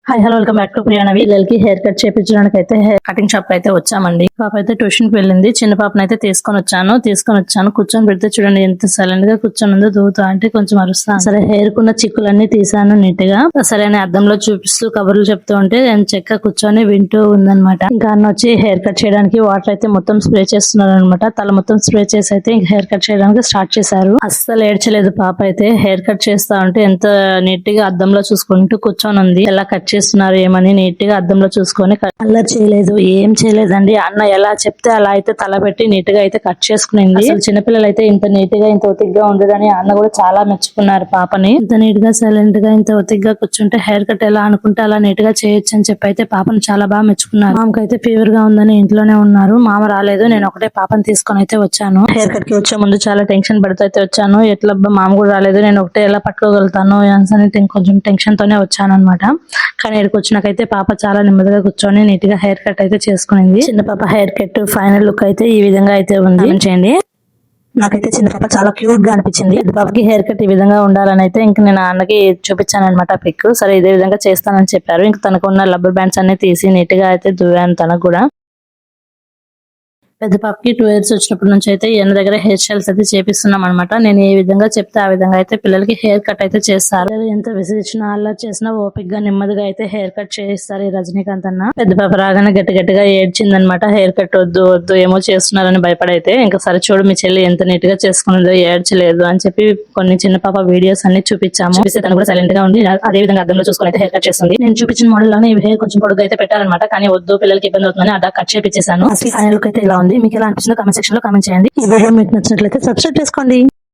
Hi hello welcome back to Priyanavi. పిల్లలకి hair cut చేయించడానికి అయితే హెయిర్ కటింగ్ షాప్ అయితే వచ్చామండి. పాప అయితే ట్యూషన్ కి వెళ్ళింది. చిన్న పాపను అయితే తీసుకొని వచ్చాను. కూర్చొని పెడితే చూడండి ఎంత సైలెంట్ గా కూర్చొని ఉందో. దూతా అంటే కొంచెం అరుస్తా. సరే హెయిర్ కున్న చిక్కులన్నీ తీసాను నీట్ గా. సరే అని అద్దంలో చూపిస్తూ కబుర్లు చెప్తూ ఉంటే చెక్క కూర్చొని వింటూ ఉందన్నమాట. ఇంకా అన్న వచ్చి హెయిర్ కట్ చేయడానికి వాటర్ అయితే మొత్తం స్ప్రే చేస్తున్నారు అనమాట. తల మొత్తం స్ప్రే చేసి అయితే ఇంకా హెయిర్ కట్ చేయడానికి స్టార్ట్ చేశారు. అస్సలు ఏడ్చలేదు పాప అయితే. హెయిర్ కట్ చేస్తా ఉంటే ఎంత నీట్ గా అద్దంలో చూసుకుంటూ కూర్చొని ఉంది. ఎలా కట్ చేస్తున్నారు ఏమని నీట్ గా అద్దంలో చూసుకొని అల్లరి చేయలేదు, ఏం చేయలేదండి. అన్న ఎలా చెప్తే అలా అయితే తల పెట్టి నీట్ గా అయితే కట్ చేసుకునింది. అసలు చిన్నపిల్లలు అయితే ఇంత నీట్ గా ఇంత ఒతిగ్గా ఉండదని అన్న కూడా చాలా మెచ్చుకున్నారు పాపని. ఇంత నీట్ గా సైలెంట్ గా ఇంత ఒతిగ్గా కూర్చుంటే హెయిర్ కట్ ఎలా అనుకుంటే అలా నీట్ గా చేయొచ్చు అని చెప్పి అయితే పాపను చాలా బాగా మెచ్చుకున్నారు. మామకైతే ఫీవర్ గా ఉందని ఇంట్లోనే ఉన్నారు. మామ రాలేదు. నేను ఒకటే పాపని తీసుకొని అయితే వచ్చాను. హెయిర్ కట్ కి వచ్చే ముందు చాలా టెన్షన్ పడుతూ అయితే వచ్చాను. ఎట్లా మామ కూడా రాలేదు, నేను ఒకటే ఎలా పట్టుకోగలుగుతాను అని కొంచెం టెన్షన్ తోనే వచ్చాను అనమాట. కానీ ఇక్కడికి వచ్చినాకైతే పాప చాలా నెమ్మదిగా కూర్చొని నీట్ గా హెయిర్ కట్ అయితే చేసుకునింది. చిన్న పాప హెయిర్ కట్ ఫైనల్ లుక్ అయితే ఈ విధంగా అయితే ఉంది. చేయండి. నాకైతే చిన్న పాప చాలా క్యూట్ గా అనిపించింది. పాపకి హెయిర్ కట్ ఈ విధంగా ఉండాలని అయితే ఇంకా నేను అన్నకి చూపించాను అనమాట పిక్. సరే ఇదే విధంగా చేస్తానని చెప్పారు. ఇంకా తనకు ఉన్న రబ్బర్ బ్యాండ్స్ అన్ని తీసి నీట్ గా అయితే దువ్వాను తనకు కూడా. పెద్ద పాపకి 2 years వచ్చినప్పటి నుంచి అయితే ఎన్న దగ్గర హెయిర్ స్టైల్స్ అయితే చేపిస్తున్నాం అనమాట. నేను ఏ విధంగా చెప్తే ఆ విధంగా అయితే పిల్లలకి హెయిర్ కట్ అయితే చేస్తారు. ఎంత విసిరించినా అలా చేసినా ఓపిక్ గా నెమ్మదిగా అయితే హెయిర్ కట్ చేయిస్తారు ఈ రజనీకాంత్ అన్న. పెద్ద పాప రాగానే గట్టిగా ఏడ్చిందనమాట. హెయిర్ కట్ వద్దు ఏమో చేస్తున్నారని భయపడైతే ఇంకా సరే చూడు మీ చెల్లి ఎంత నీట్ గా చేసుకున్నదో, ఏడ్చలేదు అని చెప్పి కొన్ని చిన్న పాప వీడియోస్ అన్ని చూపించాము. చూపిస్తే తను కూడా సైలెంట్ గా ఉంది. అదే విధంగా అద్దంలో చూసుకుని అయితే హెయిర్ కట్ చేస్తుంది. నేను చూపించిన మోడల్ లోనే హెయిర్ కొంచెం పొడుగు అయితే పెట్టారనమాట. కానీ వద్దు పిల్లలకి ఇబ్బంది అవుతుందని అలా కట్ చేపించేసాను. ఫైనల్ లుక్ అయితే ఇలా ఉంది. మీకు ఎలా అనిపించిందో కామెంట్ సెక్షన్ లో కామెంట్ చేయండి. ఈ వీడియో మీకు నచ్చినట్లయితే సబ్స్క్రైబ్ చేసుకోండి.